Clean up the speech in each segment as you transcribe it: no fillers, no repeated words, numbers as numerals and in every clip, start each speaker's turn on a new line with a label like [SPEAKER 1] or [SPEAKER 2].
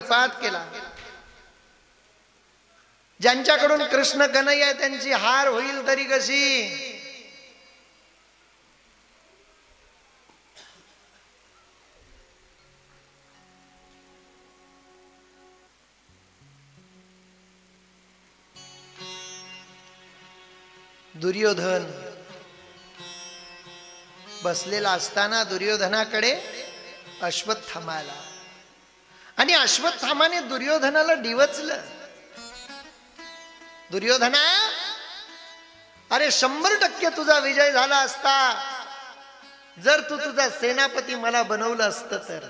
[SPEAKER 1] उत्पात केला. ज्यांच्याकडून कृष्ण कन्हैया त्यांची हार होईल तरी कशी. दुर्योधन बसलेला असताना दुर्योधनाकडे अश्वत्थामा आला आणि अश्वत्थामाने दुर्योधनाला डिवचलं. दुर्योधना, अरे 100% तुझा विजय झाला असता जर तू तुझा सेनापती मला बनवलं असतं तर.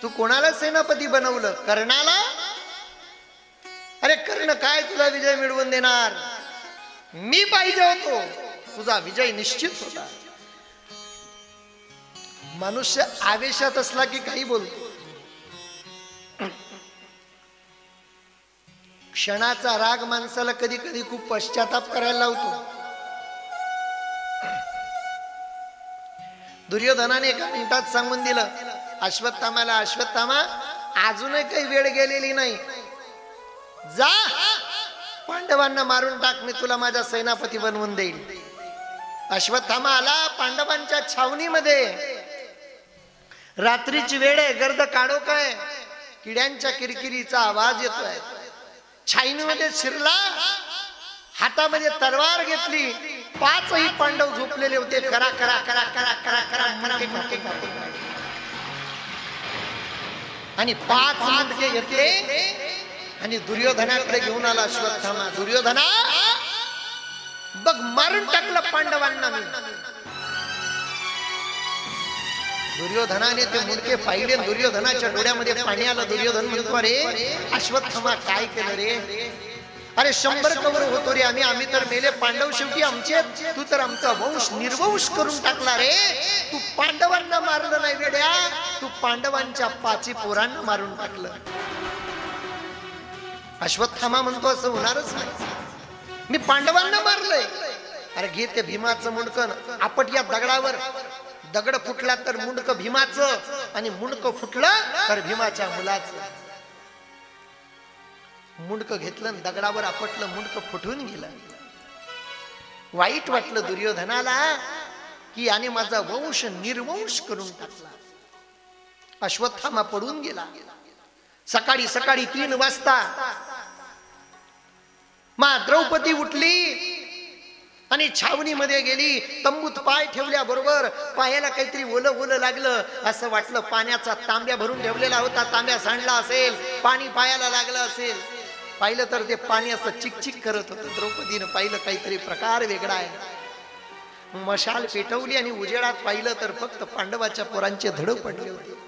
[SPEAKER 1] तू कोणाला सेनापती बनवलं? कर्णाला. अरे कर्ण काय तुला विजय मिळवून देणार? मी पाहिजे होतो, तुझा विजय निश्चित होता. मनुष्य आवेशात असला की काही बोलतो. क्षणाचा राग माणसाला कधी कधी खूप पश्चाताप करायला लावतो. दुर्योधनाने एका मिनिटात सांगून दिलं अश्वत्थामाला, अश्वत्थामा अजूनही काही वेळ गेलेली नाही, जा पांडवांना मारून टाक, मी तुला माझा सेनापती बनवून देईल. अश्वत्थामा आला पांडवांच्या छावणीमध्ये. रात्रीची वेळ आहे, गर्द काढोख आहे, किड्यांच्या किरकिरीचा आवाज येतोय. छावणीमध्ये शिरला, हातामध्ये तलवार घेतली. 5ही पांडव झोपलेले होते. करा करा करा करा करा करा आणि 5 मुंडके घेतले आणि दुर्योधनाकडे घेऊन आला अश्वत्थामा. दुर्योधना बघ, मारून टाकलं पांडवांना मी. दुर्योधनाने ते मुंडके पाहिले. दुर्योधनाच्या डोळ्यामध्ये पाणी आलं. दुर्योधन म्हणतो, अरे अश्वत्थामा काय केलं रे? अरे 100 कवर होतो रे आम्ही तर मेले. पांडव शेवटी आमचे, तू तर आमचा वंश निर्वंश करून टाकला रे. तू पांडवांना मारलं नाही वेड्या, तू पांडवांच्या 5 पोरांना मारून टाकलं. अश्वत्थामा म्हणतो असं होणारच नाही, मी पांडवांना मारलंय. अरे घे ते भीमाचं मुंडकं, आपट या दगडावर. दगड फुटला तर मुंडकं भीमाचं आणि मुंडकं फुटलं तर भीमाच्या मुलाचं. मुंडकं घेतलं, दगडावर आपटलं, मुंडकं फुटून गेलं. वाईट वाटलं दुर्योधनाला की याने माझा वंश निर्वंश करून टाकला. अश्वत्थामा पडून गेला. सकाळी 3 वाजता मा द्रौपदी उठली आणि छावणीमध्ये गेली. तंबूत पाय ठेवल्या बरोबर पायाला काहीतरी ओलं ओलं लागलं. असं वाटलं पाण्याचा तांब्या भरून ठेवलेला होता, तांब्या सांडला असेल, पाणी पायाला लागलं असेल. पाहिलं तर ते पाणी असं चिकचिक करत होतं. द्रौपदीनं पाहिलं काहीतरी प्रकार वेगळा आहे. मशाल पेटवली आणि उजेडात पाहिलं तर फक्त पांडवाच्या पोरांचे धड पडले होते.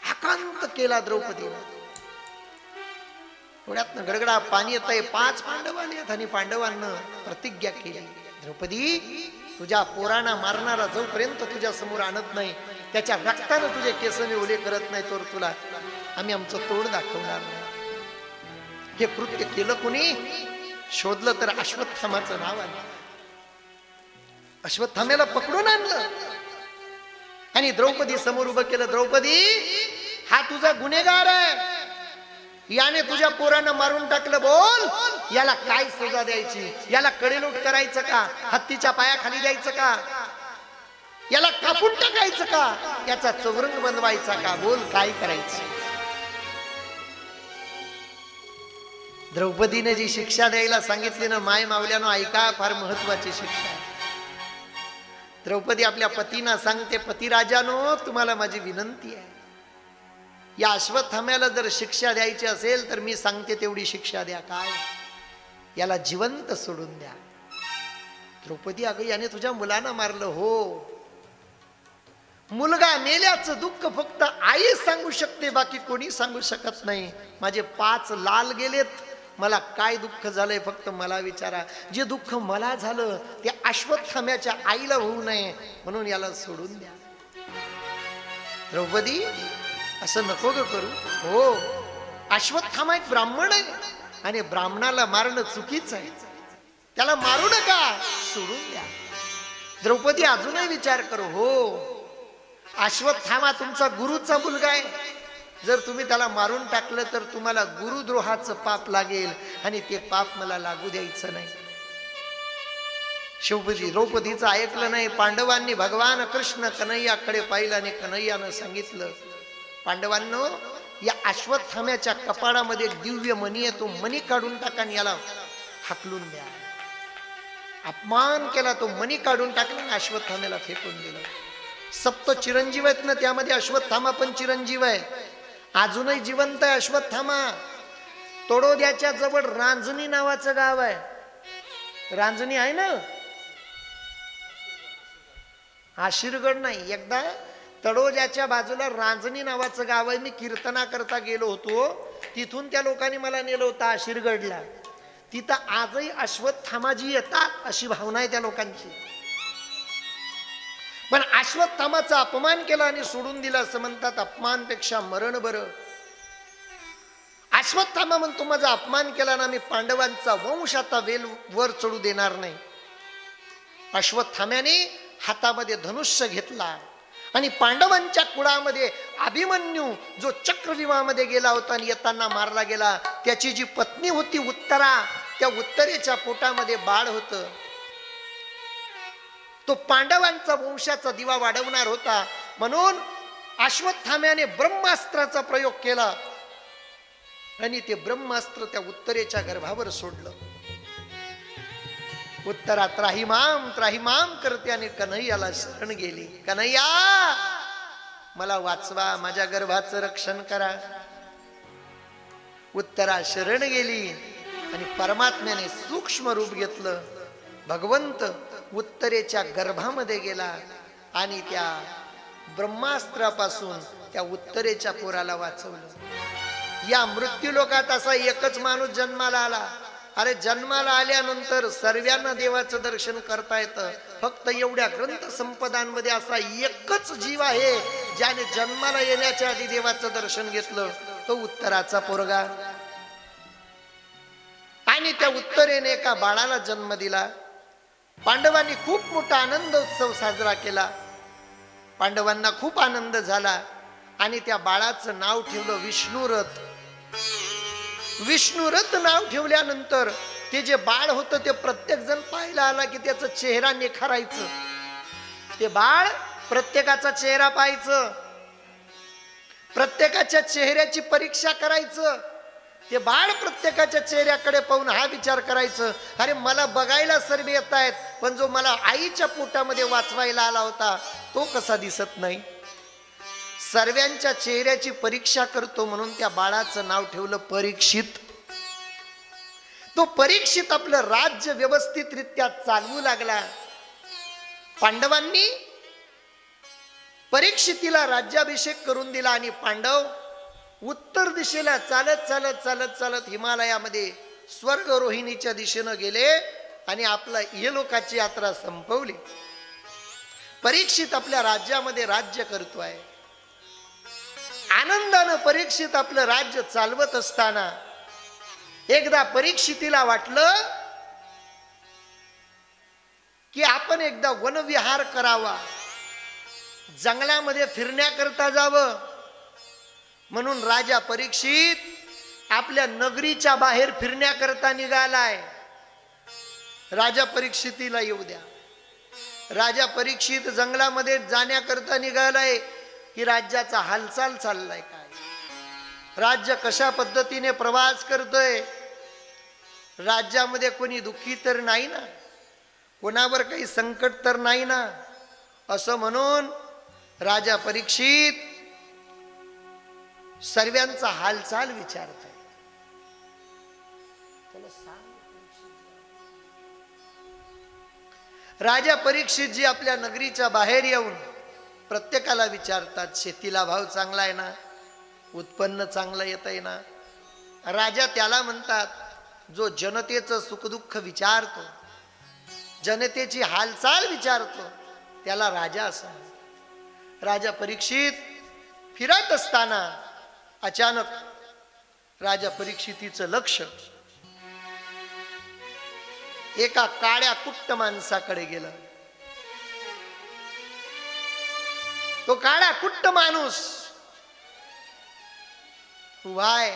[SPEAKER 1] आकांत केला द्रौपदीनं. डोळ्यातनं गडगडा पाणी येत आहे. 5 पांडव आलेत आणि पांडवांना प्रतिज्ञा केली, द्रौपदी तुझ्या पोरांना मारणारा जोपर्यंत तुझ्या समोर आणत नाही, त्याच्या रक्तानं तुझे केस मी ओले करत नाही, तर तुला आम्ही आमचं तोड दाखवणार नाही. हे कृत्य केलं कुणी? शोधलं तर अश्वत्थामाचं नाव आलं. अश्वत्थाम्याला पकडून आणलं आणि द्रौपदी समोर उभं केलं. द्रौपदी, हा तुझा गुन्हेगार आहे, याने तुझ्या पोरांना मारून टाकलं. बोल, याला काय सजा द्यायची? याला कडेलोट करायचं का? हत्तीच्या पायाखाली द्यायचं का? याला कापून टाकायचं का? याचा चौरंग बनवायचा का? बोल, काय करायचं? द्रौपदीने जी शिक्षा द्यायला सांगितली ना, माय मावल्यानं ऐका, फार महत्वाची शिक्षा आहे. द्रौपदी आपल्या पतींना सांगते, पतिराजानो तुम्हाला माझी विनंती आहे, या अश्वत्थाम्याला जर शिक्षा द्यायची असेल तर मी सांगते तेवढी शिक्षा द्या. काय? याला जिवंत सोडून द्या. द्रौपदी, अगं याने तुझ्या मुलांना मारलं. हो, मुलगा मेल्याचं दुःख फक्त आई सांगू शकते, बाकी कोणी सांगू शकत नाही. माझे 5 लाल गेलेत, मला काय दुःख झालंय फक्त मला विचारा. जे दुःख मला झालं ते अश्वत्थाम्याच्या आईला होऊ नये, म्हणून याला सोडून द्या. द्रौपदी, असं नको ग करू. हो, अश्वत्थामा एक ब्राह्मण आहे आणि ब्राह्मणाला मारणं चुकीचं आहे, त्याला मारू नका, सोडून द्या. द्रौपदी अजूनही विचार करू. हो, अश्वत्थामा तुमचा गुरुचा मुलगा आहे, जर तुम्ही त्याला मारून टाकलं तर तुम्हाला गुरुद्रोहाचं पाप लागेल आणि ते पाप मला लागू द्यायचं नाही. शिवपती द्रौपदीचं ऐकलं नाही. पांडवांनी भगवान कृष्ण कन्हैयाकडे पाहिलं आणि कन्हैयानं सांगितलं, पांडवांनो, या अश्वत्थाम्याच्या कपाळामध्ये दिव्य मणी आहे, तो मणी काढून टाका आणि याला हाकलून द्या. अपमान केला, तो मणी काढून टाकला आणि अश्वत्थाम्याला फेकून दिलं. सप्त चिरंजीव आहेत ना, त्यामध्ये अश्वत्थामा पण चिरंजीव आहे, अजूनही जिवंत आहे अश्वत्थामा. तोडोद्याच्या जवळ रांजणी नावाचं गाव आहे. रांजणी आहे ना, आशीरगड नाही. एकदा तळोजाच्या बाजूला रांजणी नावाचं गाव आहे. मी कीर्तना करता गेलो होतो, तिथून त्या लोकांनी मला नेलं होतं आशीरगडला. तिथं आजही अश्वत्थामाजी येतात अशी भावना आहे त्या लोकांची. पण अश्वत्थामाचा अपमान केला आणि सोडून दिला असं म्हणतात, अपमानपेक्षा मरण बरं. अश्वत्थामा म्हणतो, माझा अपमान केला ना, मी पांडवांचा वंश आता वेल वर चढू देणार नाही. अश्वत्थाम्याने हातामध्ये धनुष्य घेतला आणि पांडवांच्या कुळामध्ये अभिमन्यू जो चक्रव्यूहामध्ये गेला होता आणि येताना मारला गेला, त्याची जी पत्नी होती उत्तरा, त्या उत्तरेच्या पोटामध्ये बाळ होतं. तो पांडवांचा वंशाचा दिवा वाढवणार होता, म्हणून अश्वत्थाम्याने ब्रह्मास्त्राचा प्रयोग केला आणि ते ब्रह्मास्त्र त्या उत्तरेच्या गर्भावर सोडलं. उत्तरा त्राहिमाम त्राहिमाम करते आणि कन्हैयाला शरण गेली. कन्हैया, मला वाचवा, माझ्या गर्भाचं रक्षण करा. उत्तरा शरण गेली आणि परमात्म्याने सूक्ष्म रूप घेतलं. भगवंत उत्तरेच्या गर्भामध्ये गेला आणि त्या ब्रह्मास्त्रापासून त्या उत्तरेच्या पोराला वाचवलं. या मृत्यूलोकात असा एकच माणूस जन्माला आला. अरे जन्माला आल्यानंतर सर्वांना देवाचं दर्शन करता येतं. फक्त एवढ्या ग्रंथ संपदांमध्ये असा एकच जीव आहे ज्याने जन्माला येण्याच्या आधी देवाचं दर्शन घेतलं, तो उत्तराचा पोरगा. आणि त्या उत्तरेने एका बाळाला जन्म दिला. पांडवांनी खूप मोठा आनंद उत्सव साजरा केला. पांडवांना खूप आनंद झाला आणि त्या बाळाचं नाव ठेवलं विष्णुरथ. विष्णुरथ नाव ठेवल्यानंतर ते जे बाळ होतं ते प्रत्येक जण पाहायला आला की त्याचा चेहरा निखारायचं. ते बाळ प्रत्येकाचा चेहरा पाहायचं, प्रत्येकाच्या चेहऱ्याची परीक्षा करायचं. ते बाळ प्रत्येकाच्या चेहऱ्याकडे पाहून हा विचार करायचं, अरे मला बघायला सर्व येत आहेत, पण जो मला आईच्या पोटामध्ये वाचवायला आला होता तो कसा दिसत नाही. सर्वांच्या चेहऱ्याची परीक्षा करतो म्हणून त्या बाळाचं नाव ठेवलं परीक्षित. तो परीक्षित आपलं राज्य व्यवस्थितरित्या चालवू लागला. पांडवांनी परीक्षितीला राज्याभिषेक करून दिला आणि पांडव उत्तर दिशेला चालत चालत चालत चालत हिमालयामध्ये स्वर्ग रोहिणीच्या दिशेनं गेले आणि आपला इहलोकाची यात्रा संपवली. परीक्षित आपल्या राज्यामध्ये राज्य करतोय. आनंदानं परीक्षित आपलं राज्य चालवत असताना एकदा परीक्षितीला वाटलं की आपण एकदा वनविहार करावा, जंगलामध्ये फिरण्याकरता जावं. म्हणून राजा परीक्षित आपल्या नगरीच्या बाहेर फिरण्याकरता निघालाय. राजा परीक्षितीला येऊ द्या. राजा परीक्षित जंगलामध्ये जाण्याकरता निघालाय की राज्याचा हालचाल चाललाय काय, राज्य कशा पद्धतीने प्रवास करतोय, राज्यामध्ये कोणी दुःखी तर नाही ना, कोणावर काही संकट तर नाही ना, असं म्हणून राजा परीक्षित सर्वांचा हालचाल विचारतोय. राजा परीक्षित जी आपल्या नगरीच्या बाहेर येऊन प्रत्येकाला विचारतात, शेतीला भाव चांगला आहे ना, उत्पन्न चांगलं येत आहे ना. राजा त्याला म्हणतात जो जनतेचं सुखदुःख विचारतो, जनतेची हालचाल विचारतो, त्याला राजा असं. राजा परीक्षित फिरत असताना अचानक राजा परीक्षितीचं लक्ष एका काळ्या कुट्ट माणसाकडे गेलं. तो काळा कुट्ट माणूस वाय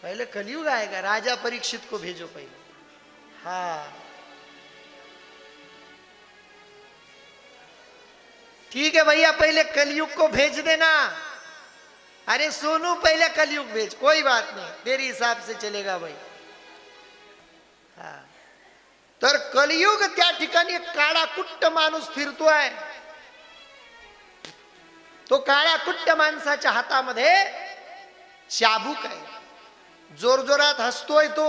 [SPEAKER 1] पहले कलयुग आएगा, राजा परीक्षित को भेजो पहले। हाँ ठीक है भैया, पहले कलयुग को भेज देना। अरे सोनू पहले कलयुग भेज, कोई बात नहीं, तेरे हिसाब से चलेगा भाई। हाँ तर कलियुग त्या ठिकाणी काळा कुट्ट माणूस फिरतोय। तो काळ्या कुट्ट माणसाच्या हातामध्ये चाबूक आहे, जोरजोरात हसतोय तो।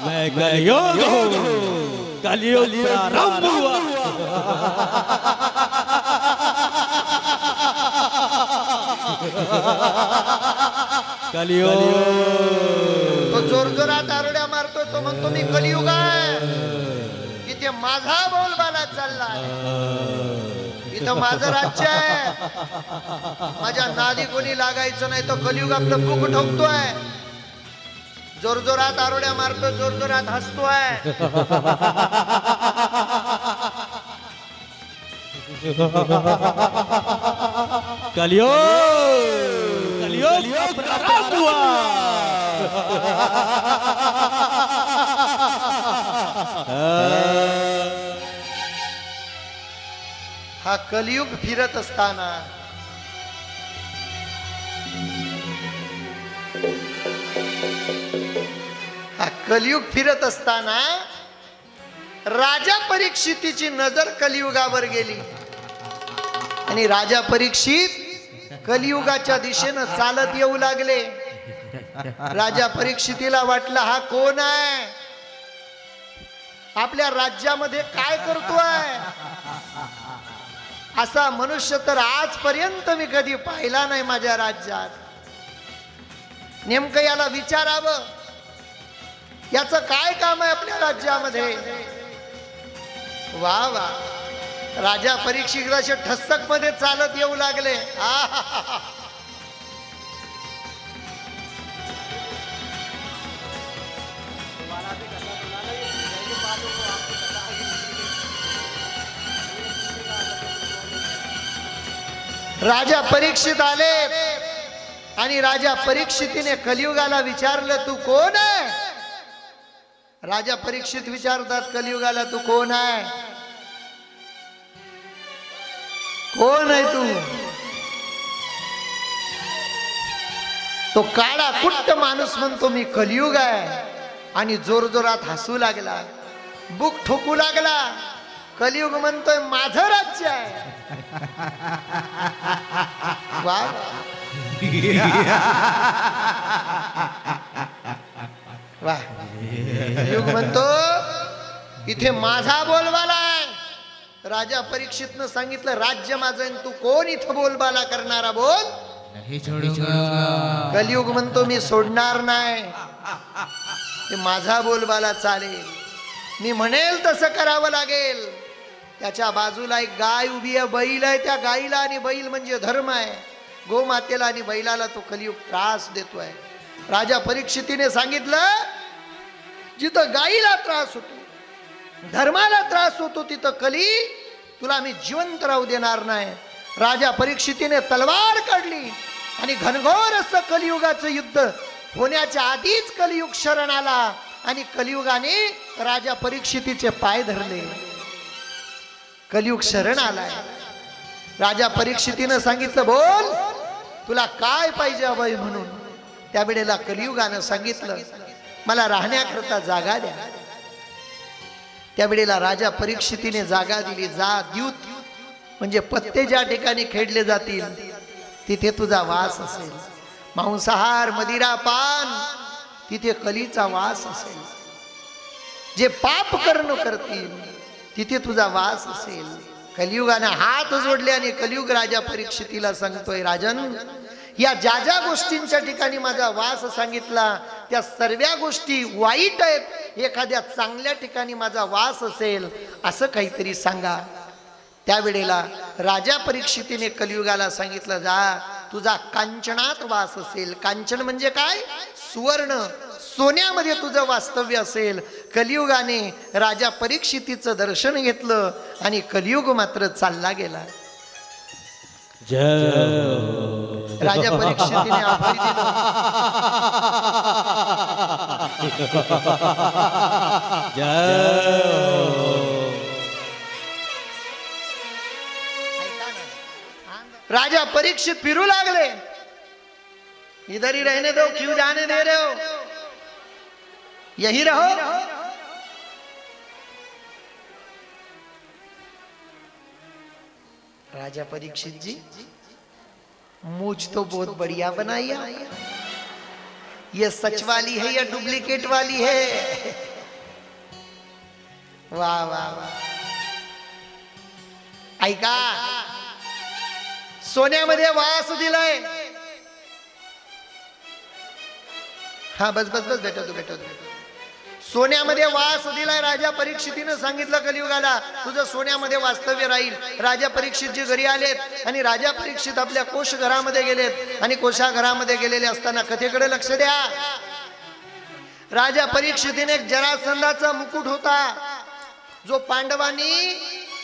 [SPEAKER 2] मैं कलयुग हूँ, कलयुग प्रारंभ हुआ। कलयुग
[SPEAKER 1] तो जोरजोरात आरड्या मारतोय, तो म्हणतो मी कलियुग आहे, इथे माझा बोलबाला चाललाय, इथं माझं राज्य आहे, माझ्या नादी कोणी लागायचं नाही। तो कलियुग आपलं बुक ठोकतोय, जोरजोरात आरोड्या मारतोय, जोरजोरात हसतोय।
[SPEAKER 2] कलयुग कलयुग प्रारंभ हुआ।
[SPEAKER 1] हा कलियुग फिरत असताना कलियुग फिरत असताना राजा परीक्षितीची नजर कलियुगावर गेली आणि राजा परीक्षित कलियुगाच्या दिशेने चालत येऊ लागले। राजा परीक्षितीला वाटलं हा कोण आहे, आपल्या राज्यामध्ये काय करतोय, असा मनुष्य तर आजपर्यंत मी कधी पाहिला नाही माझ्या राज्यात। नेमकं याला विचारावं, याचं काय काम आहे आपल्या राज्यामध्ये। वा वा, राजा परीक्षिताच्या ठसक मध्ये चालत येऊ लागले। राजा परीक्षित आले आणि राजा परीक्षितीने कलियुगाला विचारलं तू कोण आहे। राजा परीक्षित विचारतात कलियुगाला तू कोण आहे, कोण आहे तू। तो काळा कुट्ट माणूस म्हणतो मी कलियुग आहे आणि जोरजोरात हसू लागला, बुक ठोकू लागला। कलियुग म्हणतोय माझं राज्य आहे। वा वा, युग म्हणतो इथे माझा बोलबाला आहे। राजा परीक्षितनं सांगितलं राज्य माझं आहे, तू कोण इथं बोलबाला करणारा, बोल। कलियुग म्हणतो मी सोडणार नाही, ते माझा बोलबाला चालेल, मी म्हणेल तसं करावं लागेल। त्याच्या बाजूला एक गाय उभी आहे, बैल आहे, त्या गाईला आणि बैल म्हणजे धर्म आहे, गोमातेला आणि बैलाला तो कलियुग त्रास देतोय। राजा परीक्षितीने सांगितलं जिथं गाईला त्रास होतो, धर्माला त्रास होतो, तिथं कली तुला मी जिवंत राहू देणार नाही। राजा परीक्षितीने तलवार काढली आणि घनघोर असं कलियुगाचं युद्ध होण्याच्या आधीच कलियुग शरण आला आणि कलियुगाने राजा परीक्षितीचे पाय धरले। कलियुग शरण आलाय। राजा परीक्षितीने सांगितलं बोल तुला काय पाहिजे अभय म्हणून। त्यावेळेला कलियुगाने सांगितलं मला राहण्याकरता जागा द्या। त्यावेळेला राजा परीक्षितीने जागा दिली। जा द्यूत म्हणजे पत्ते ज्या ठिकाणी खेळले जातील तिथे तुझा वास असेल, मांसाहार मदिरा पान तिथे कलीचा वास असेल, जे पाप कर्म करतील तिथे तुझा वास असेल। कलियुगाने हात जोडले आणि कलियुग राजा परीक्षितीला सांगतोय राजन या ज्या ज्या गोष्टींच्या ठिकाणी माझा वास सांगितला त्या सर्व गोष्टी वाईट आहेत, एखाद्या चांगल्या ठिकाणी माझा वास असेल असं काहीतरी सांगा। त्यावेळेला राजा परीक्षितीने कलियुगाला सांगितलं, जा तुझा कांचनात वास असेल. कांचन म्हणजे काय? सुवर्ण, सोन्यामध्ये तुझं वास्तव्य असेल. कलियुगाने राजा परीक्षितीचं दर्शन घेतलं आणि कलियुग मात्र चालला गेला. राजा परीक्षितीने आभारी दिलं. राजा परीक्षित फिरू लागले. इधर ही रहने दो, क्यों जाने दे रहे हो, यही रहो. राजा परीक्षित जी, मूछ तो बहुत बढ़िया बनाई है, ये सच वाली है या डुप्लीकेट वाली है? वाह वाह वाह. ऐका, सोन्यामध्ये वास दिलाय. हा बस बस बस भेटतो भेटतो. सोन्यामध्ये वास दिलाय. राजा परीक्षितीनं सांगितलं कलियुगाला, तुझं सोन्यामध्ये वास्तव्य राहील. राजा परीक्षितजी घरी आलेत आणि राजा परीक्षित आपल्या कोश घरामध्ये गेलेत आणि कोशा घरामध्ये गेलेले असताना कथेकडे लक्ष द्या. राजा परीक्षितीने एक जरासंधाचा मुकुट होता, जो पांडवांनी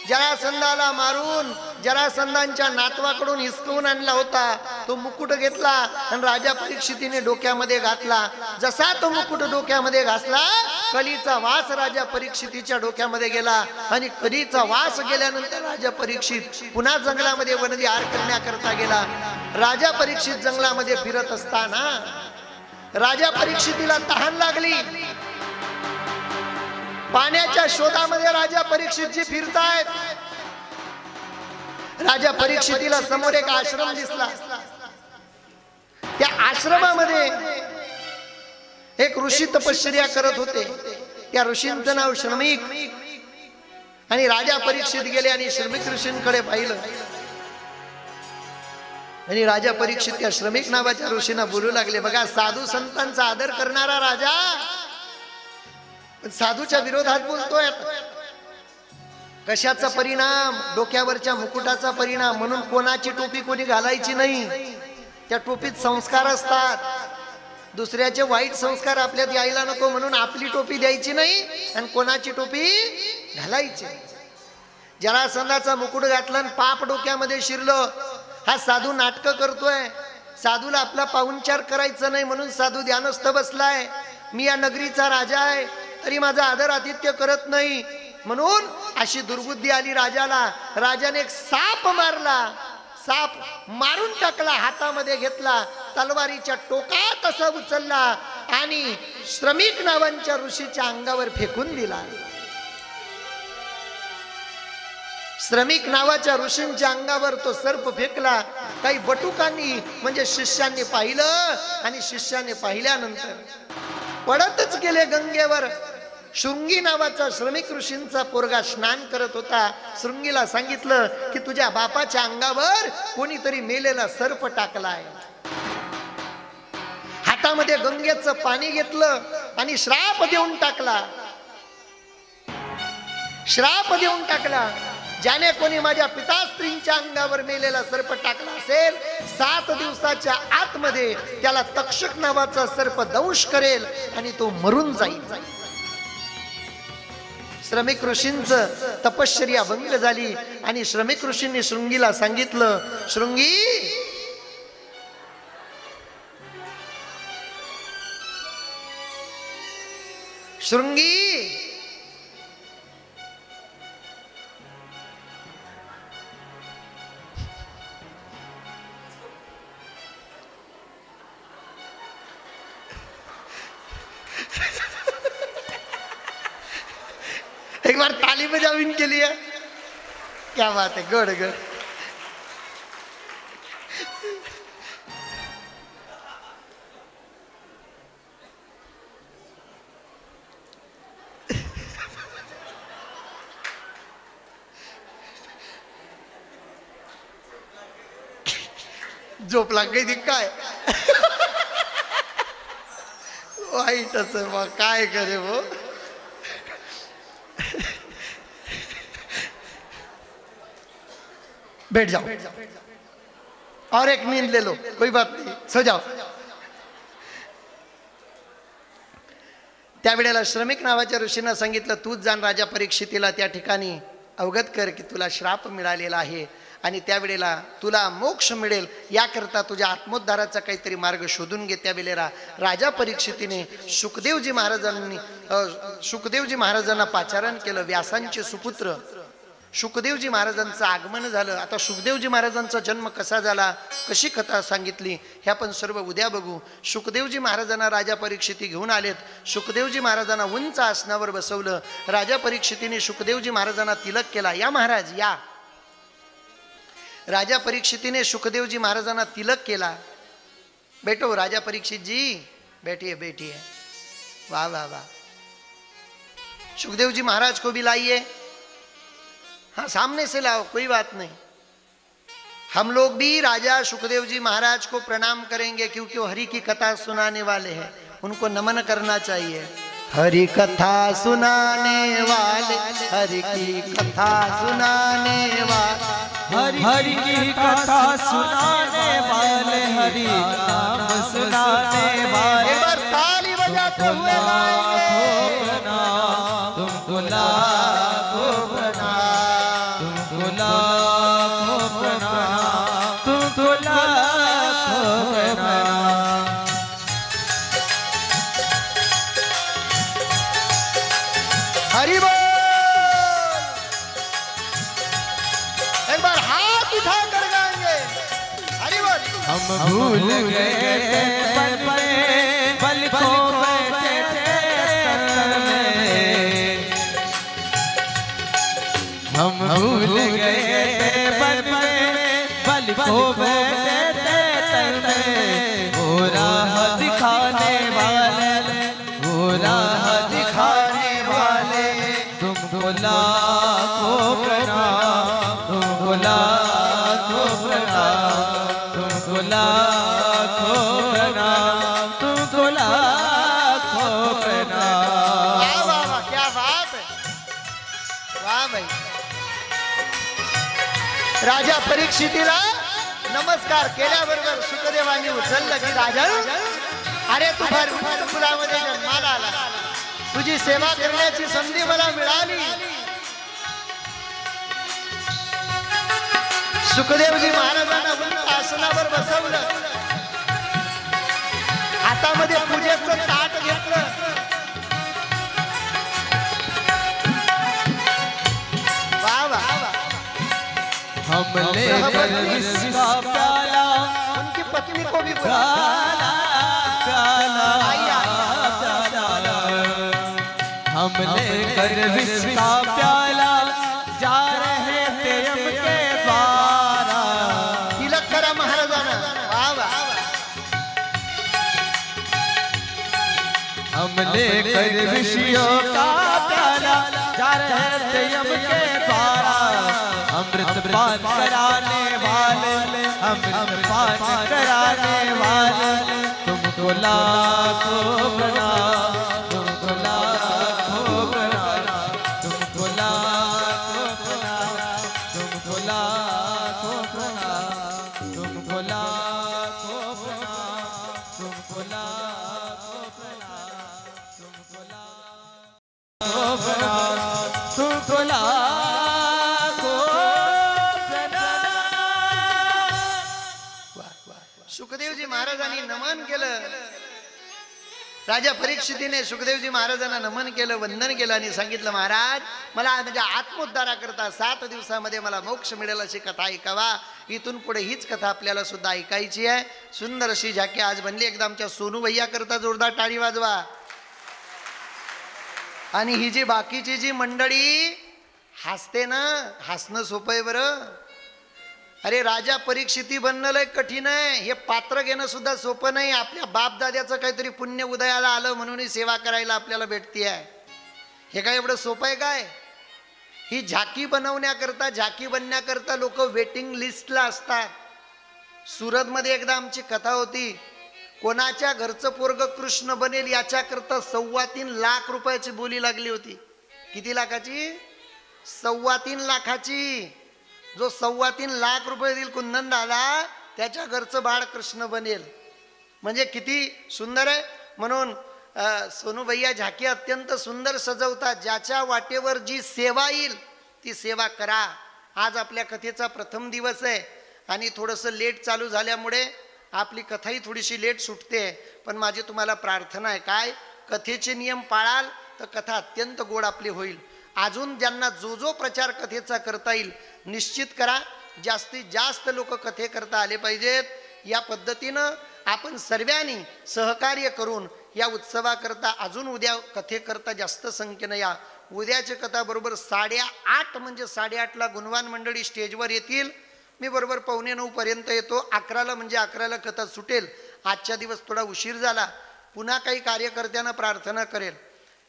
[SPEAKER 1] जरासंधाला मारून जरासंधांच्या नातवाकडून हिसकवून आणला होता. तो मुकुट घेतला आणि राजा परीक्षितीने डोक्यामध्ये घातला. जसा तो मुकुट डोक्यामध्ये घासला, कलीचा वास राजा परीक्षितीच्या डोक्यामध्ये गेला आणि कलीचा वास गेल्यानंतर राजा परीक्षित पुन्हा जंगलामध्ये वनविहार करण्याकरता गेला. राजा परीक्षित जंगलामध्ये फिरत असताना राजा परीक्षितीला तहान लागली. पाण्याच्या शोधामध्ये राजा परीक्षितजी फिरतायत. राजा परीक्षितीला समोर एक आश्रम दिसला. त्या आश्रमामध्ये एक ऋषी तपश्चर्या करत होते. त्या ऋषींचं नाव श्रमिक. आणि राजा परीक्षित गेले आणि श्रमिक ऋषींकडे पाहिलं आणि राजा परीक्षित त्या श्रमिक नावाच्या ऋषींना बोलू लागले, बघा साधू संतांचा आदर करणारा राजा साधूच्या विरोधात बोलतोय. कशाचा परिणाम? डोक्यावरच्या मुकुटाचा परिणाम. म्हणून कोणाची टोपी कोणी घालायची नाही. त्या टोपीत संस्कार असतात. दुसऱ्याचे वाईट संस्कार आपल्यात यायला नको म्हणून आपली टोपी द्यायची नाही आणि कोणाची टोपी घालायची. जरासंधाचा मुकुट घातला आणि पाप डोक्यामध्ये शिरलं. हा साधू नाटक करतोय. साधूला आपला पाहुणचार करायचं नाही म्हणून साधू ध्यानस्थ बसलाय. मी या नगरीचा राजा आहे तरी माझा आदर आतिथ्य करत नाही म्हणून अशी दुर्बुद्धी आली राजाला. राजाने एक साप मारला. साप मारून टाकला, हातामध्ये घेतला, तलवारीच्या टोकात असा उचलला आणि श्रमिक नावांच्या ऋषीच्या अंगावर फेकून दिला. श्रमिक नावाच्या ऋषींच्या अंगावर तो सर्प फेकला. काही बटुकांनी म्हणजे शिष्यांनी पाहिलं आणि शिष्याने पाहिल्यानंतर पडतच गेले गंगेवर. शृंगी नावाचा श्रमिक ऋषींचा पोरगा स्नान करत होता. शृंगीला सांगितलं की तुझ्या बापाच्या अंगावर कोणीतरी मेलेला सर्प टाकलाय. हातामध्ये गंगेचं पाणी घेतलं आणि श्राप देऊन टाकला. श्राप देऊन टाकला, ज्याने कोणी माझ्या पितास्त्रींच्या अंगावर मेलेला सर्प टाकला असेल 7 दिवसाच्या आतमध्ये त्याला तक्षक नावाचा सर्प दंश करेल आणि तो मरून जाईल. श्रमिक ऋषींचं तपश्चर्या भंग झाली आणि श्रमिक ऋषींनी शृंगीला सांगितलं, शृंगी शृंगी एक बार ताली बजाओ इनके लिए. क्या बात है, गुड गुड. झोप लाग गई दिख काय वाईटच मग काय करे वो. बैठ जाओ और एक नींद ले लो, कोई बात नहीं, सो जाओ. त्यावेळेला श्रमिक नावाच्या ऋषींना सांगितलं, तूच जाण राजा परीक्षितीला त्या ठिकाणी अवगत कर की तुला श्राप मिळालेला आहे आणि त्यावेळेला तुला मोक्ष मिळेल, याकरता तुझ्या आत्मोद्धाराचा काहीतरी मार्ग शोधून घे. त्यावेळेला राजा परीक्षितीने शुकदेवजी महाराजांना पाचारण केलं. व्यासांचे सुपुत्र शुकदेवजी महाराजांचं आगमन झालं. आता शुकदेवजी महाराजांचा जन्म कसा झाला, कशी कथा सांगितली, हे आपण सर्व उद्या बघू. शुकदेवजी महाराजांना राजा परीक्षिती घेऊन आलेत. शुकदेवजी महाराजांना उंच आसनावर बसवलं. राजा परीक्षितीने शुकदेवजी महाराजांना तिलक केला. या महाराज या. राजा परीक्षितीने शुकदेवजी महाराजांना तिलक केला. बैठो राजा परीक्षित जी, बैठिए बैठिए. वाह वाह वाह. शुकदेव जी महाराज को भी लाइए. हाँ सामने से लाओ, कोई बात नहीं. हम लोग भी राजा शुकदेव जी महाराज को प्रणाम करेंगे क्योंकि वो हरि की कथा सुनाने वाले हैं, उनको नमन करना चाहिए. हरि कथा सुनाने वाले, हरि की कथा सुनाने वाले,
[SPEAKER 2] हरि की कथा सुनाने वाले, हरि नाम सुनाने वाले.
[SPEAKER 1] एक बार ताली बजाते हुए
[SPEAKER 2] तुमको लाखों प्रणाम, तुमको लाखों प्रणाम, तुमको लाखों प्रणाम.
[SPEAKER 1] हरि बोल. एक बार हाथ उठा कर गाएंगे. हरि बोल.
[SPEAKER 2] हम भूल गए पल में, पल को बैठे तन में. हम भूल गए पल में, पल को बैठे तन में. वो राह दिखाने वाले, वो राह दिखाने वाले, तुमको लाखों प्रणाम, तुमको लाखों प्रणाम, तुमको लाखों प्रणाम, तुमको लाखों प्रणाम.
[SPEAKER 1] वाह वाह वाह, क्या बात है. वाह भाई. राजा परीक्षितीला नमस्कार केल्याबरोबर शुकदेवांनी उचललं की राजा, अरे तू फार उच्च कुलामध्ये जन्माला आला, तुझी सेवा करण्याची संधी मला मिळाली. शुकदेवजी महाराजांना उंच आसनावर बसवलं. हातामध्ये पूजेचं ताट घेतलं. वाह वाह वाह.
[SPEAKER 2] हम लेकर इसका प्याला,
[SPEAKER 1] उनकी पत्नी को भी
[SPEAKER 2] प्याला प्याला प्याला. हम लेकर इसका प्याला जा रहे थे अब के द्वारा.
[SPEAKER 1] तिलक करा महाराजांना. वाह वाह.
[SPEAKER 2] हम लेकर ऋषियों का प्याला जा रहे थे अब के द्वारा. अमृत पान कराने वाले, अमृत पान कराने वाले, तुमको लाखों प्रणाम, तुमको लाखों प्रणाम, तुमको लाखों प्रणाम, तुमको लाखों प्रणाम, तुमको लाखों प्रणाम, तुमको लाखों प्रणाम, तुमको लाखों प्रणाम, तुमको लाखों.
[SPEAKER 1] शुकदेवजी महाराजांनी नमन केलं. राजा परीक्षितीने शुकदेवजी महाराजांना नमन केलं, वंदन केलं आणि सांगितलं, महाराज मला म्हणजे आत्मोद्धाराकरता 7 दिवसामध्ये मला मोक्ष मिळेल अशी कथा ऐकावा. इथून पुढे हीच कथा आपल्याला सुद्धा ऐकायची आहे. सुंदर अशी झाकी आज बनली. एकदा आमच्या सोनू भैया करता जोरदार टाळी वाजवा. आणि ही जी बाकीची जी मंडळी हसते ना, हसणं सोपं आहे बरं. अरे राजा परीक्षिती बनणं लय कठीण आहे. हे पात्र घेणं सुद्धा सोपं नाही. आपल्या बापदाद्याचं काहीतरी पुण्य उदयाला आलं म्हणून सेवा करायला आपल्याला भेटते आहे. हे काय एवढं सोपं आहे काय? ही झाकी बनवण्याकरता, झाकी बनण्याकरता लोक वेटिंग लिस्टला असतात. सुरतमध्ये एकदा आमची कथा होती. कोणाच्या घरचं पोरग कृष्ण बनेल याच्याकरता 3.25 लाख रुपयाची बोली लागली होती. किती लाखाची? 3.25 लाखाची. जो 3.25 लाख रुपये देईल कुंदन दादा त्याच्या घरचं बाळ कृष्ण बनेल. म्हणजे किती सुंदर आहे. म्हणून सोनू भैया झाकी अत्यंत सुंदर सजवतात. ज्याच्या वाटेवर जी सेवा येईल ती सेवा करा. आज आपल्या कथेचा प्रथम दिवस आहे आणि थोडंसं लेट चालू झाल्यामुळे आपली कथाही थोडीशी लेट सुटते. पण माझी तुम्हाला प्रार्थना आहे, काय कथेचे नियम पाळाल तर कथा अत्यंत गोड आपली होईल. अजून ज्यांना जो जो प्रचार कथेचा करता येईल निश्चित करा. जास्तीत जास्त लोक कथे करता आले पाहिजेत. या पद्धतीनं आपण सर्वांनी सहकार्य करून या उत्सवाकरता अजून उद्या कथेकरता जास्त संख्येनं या. उद्याची कथा बरोबर 8:30 म्हणजे 8:30ला गुणवान मंडळी स्टेजवर येतील. मी बरोबर 8:45 पर्यंत येतो. 11ला म्हणजे 11ला कथा सुटेल. आजच्या दिवस थोडा उशीर झाला. पुन्हा काही कार्यकर्त्यांना प्रार्थना करेल,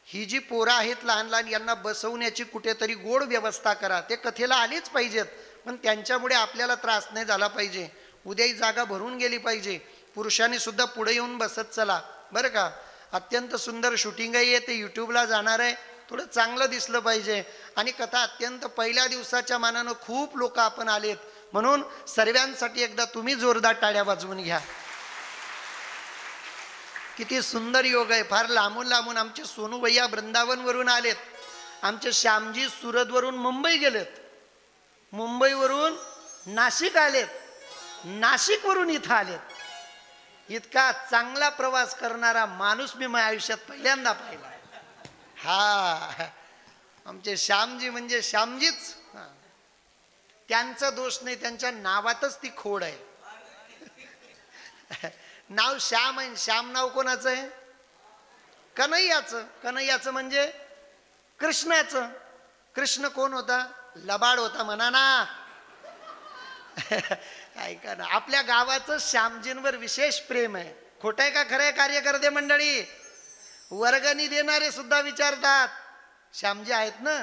[SPEAKER 1] ही जी पोरं आहेत लहान लहान यांना बसवण्याची कुठेतरी गोड व्यवस्था करा. ते कथेला आलेच पाहिजेत पण त्यांच्यामुळे आपल्याला त्रास नाही झाला पाहिजे. उद्याही जागा भरून गेली पाहिजे. पुरुषांनी सुद्धा पुढे येऊन बसत चला बरं का. अत्यंत सुंदर शूटिंगही आहे, ते यूट्यूबला जाणार आहे. थोडं चांगलं दिसलं पाहिजे. आणि कथा अत्यंत पहिल्या दिवसाच्या मानानं खूप लोक आपण आलेत म्हणून सर्वांसाठी एकदा तुम्ही जोरदार टाळ्या वाजवून घ्या. किती सुंदर योग आहे. फार लांबून लांबून आमचे सोनू भैया वृंदावनवरून आलेत. आमचे श्यामजी सुरतवरून मुंबई गेलेत. मुंबईवरून नाशिक आलेत. नाशिकवरून इथं आलेत. इतका चांगला प्रवास करणारा माणूस मी माझ्या आयुष्यात पहिल्यांदा पाहिला. हा आमचे श्यामजी म्हणजे श्यामजीच. त्यांचा दोष नाही, त्यांच्या नावातच ती खोड आहे. नाव श्याम आहे. श्याम नाव कोणाचं आहे? कन्हैयाचं. कन्हैयाचं म्हणजे कृष्णाचं. कृष्ण कोण होता? लबाड होता म्हणा ना. ऐका ना, आपल्या गावाचं श्यामजींवर विशेष प्रेम आहे. खोटं आहे का खरं आहे कार्यकर्ते मंडळी? वर्गणी देणारे सुद्धा विचारतात श्यामजी आहेत ना.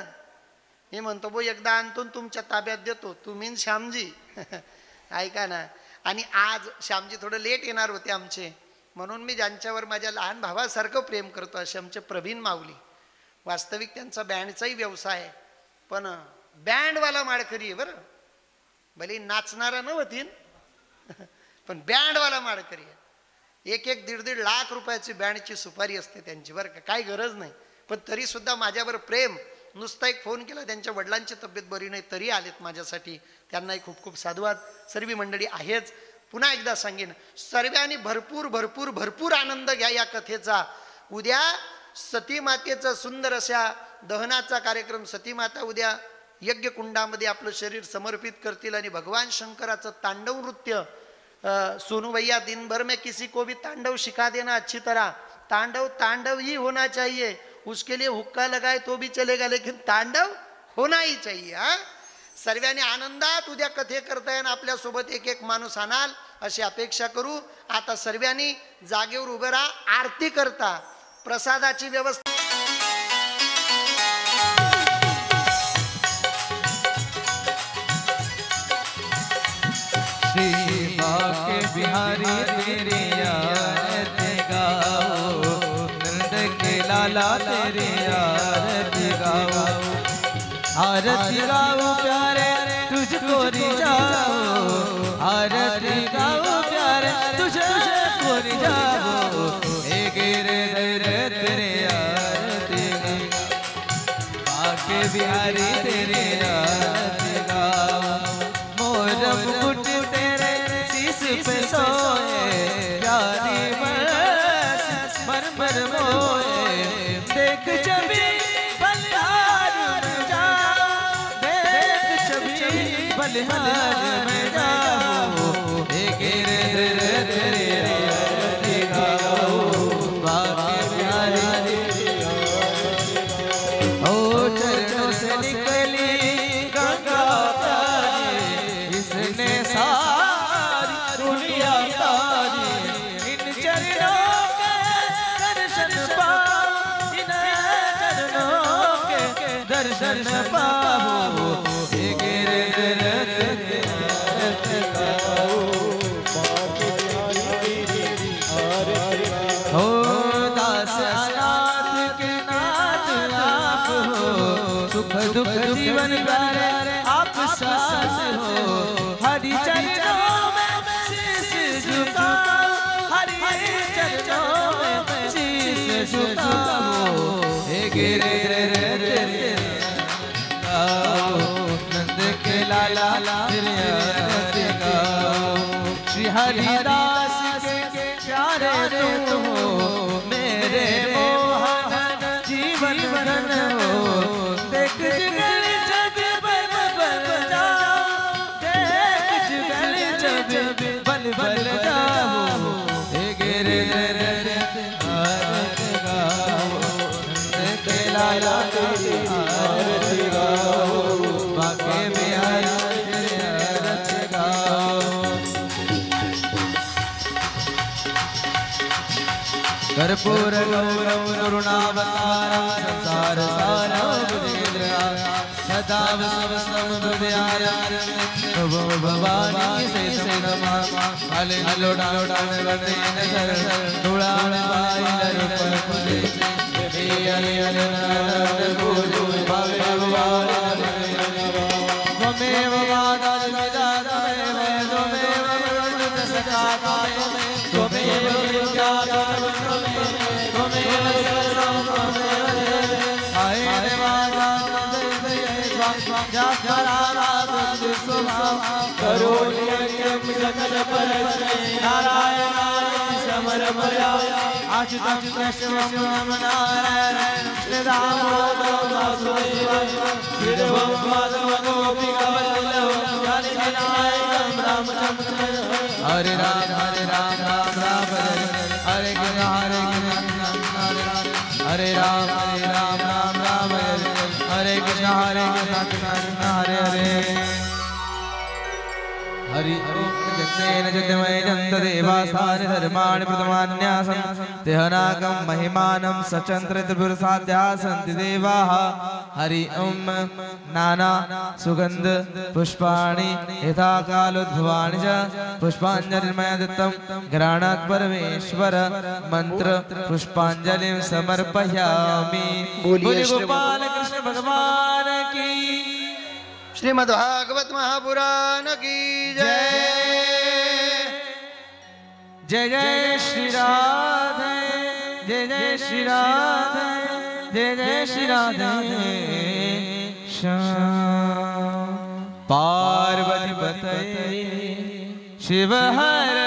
[SPEAKER 1] मी म्हणतो बो एकदा आणतो तुमच्या ताब्यात देतो, तुम्ही श्यामजी. ऐका ना. आणि आज श्यामजी थोडं लेट येणार होते आमचे, म्हणून मी ज्यांच्यावर माझ्या लहान भावासारखं प्रेम करतो असे आमचे प्रवीण माऊली. वास्तविक त्यांचा बँडचाही व्यवसाय आहे पण बँडवाला माळकरी आहे बरं. भले नाचणारा नव्हतीन पण बँडवाला माळकरी आहे. 1-1, 1.5 लाख रुपयाची बँडची सुपारी असते त्यांची बरं का. काही गरज नाही पण तरी सुद्धा माझ्यावर प्रेम. नुसता एक फोन केला, त्यांच्या वडिलांची तब्येत बरी नाही तरी आलेत माझ्यासाठी. त्यांनाही खूप खूप साधुवाद. सर्व मंडळी आहेच. पुन्हा एकदा सांगेन, सर्वांनी भरपूर भरपूर भरपूर आनंद घ्या या कथेचा. उद्या सतीमातेचा सुंदर अशा दहनाचा कार्यक्रम. सतीमाता उद्या यज्ञकुंडामध्ये आपलं शरीर समर्पित करतील आणि भगवान शंकराचं तांडव नृत्य. सोनू भैया दिन भर में किसी को भी तांडव सिखा देना अच्छी तरह. तांडव तांडव ही होना चाहिए. उसके लिए हुक्का लगाए तो भी चलेगा लेकिन तांडव होना ही चाहिए. हा सर्वांनी आनंदात उद्या कथे करताय आणि आपल्यासोबत एक एक माणूस आणाल अशी अपेक्षा करू. आता सर्वांनी जागेवर उभं राहा. आरती करता प्रसादाची व्यवस्था.
[SPEAKER 2] श्री बाके बिहारी तेरे आरती गाओ, नंद के लाला तेरे आरती गाओ. आरती गाओ प्यारे तुझको रिझाओ, आरती गाओ प्यारे तुझको रिझाओ. हे गिरधर तेरे आरती गाओ, बाके बिहारी तेरे आरती गाओ. मोर मुकुट पे सोए प्यारी बरस मरमर मोए. देख छवि बलिहार में जाओ, देख छवि बलिहार में जाओ. हे गिरधर तेरे आरती गाओ, बाके बिहारी. ओ चरणों से निकली गंगा तारी, इसने दर्शन पाओ. हे गिरधर हो दास अनाथ के नाथ आप हो. सुख दुख जीवन प्यारे आप साथ हो. हरिदास के प्यारे तुम हो मेरे मोहन जीवन धन हो देख जुगल जब बल बल जाओ देख जुगल जब बल बल जाओ हे गिरे रे आरती गाओ के लाला की आरती गाओ बाके बिहारी कर्पूर गौरव करुणावतारं संसार सारं सदा वसवसं हृदयारं भवानी से नमः काले लोटा वनेन शरण तुळाळ पायल रूपले हरि हरि पूजो भगवान त्वमेव माता पिता त्वमेव गुरुः सखा त्वमेव विद्या हरे राम राम राम हरे कृष्ण हरे राम राम राम हरे कृष्ण हरे हरे हरि जन्मेन जन्मय जन्त देवासानि धर्माणि प्रथमान्यासं तेहनाकं महिमानं सचन्द्र त्रिपुरसाध्या सन्ति देवाः हरि ओम नाना सुगंध पुष्पाणि यथा कालोद्भवानि च पुष्पाञ्जलिर्मया दत्तं घ्राणात् परमेश्वर मंत्र पुष्पाञ्जलिं समर्पयामि। बोलिए गोपाल कृष्ण भगवान की
[SPEAKER 1] श्रीमद् भागवत महापुराण की जय।
[SPEAKER 2] जय जय श्री राधे जय जय श्री राधे जय जय श्री राधे श्याम पार्वती पतये शिव हर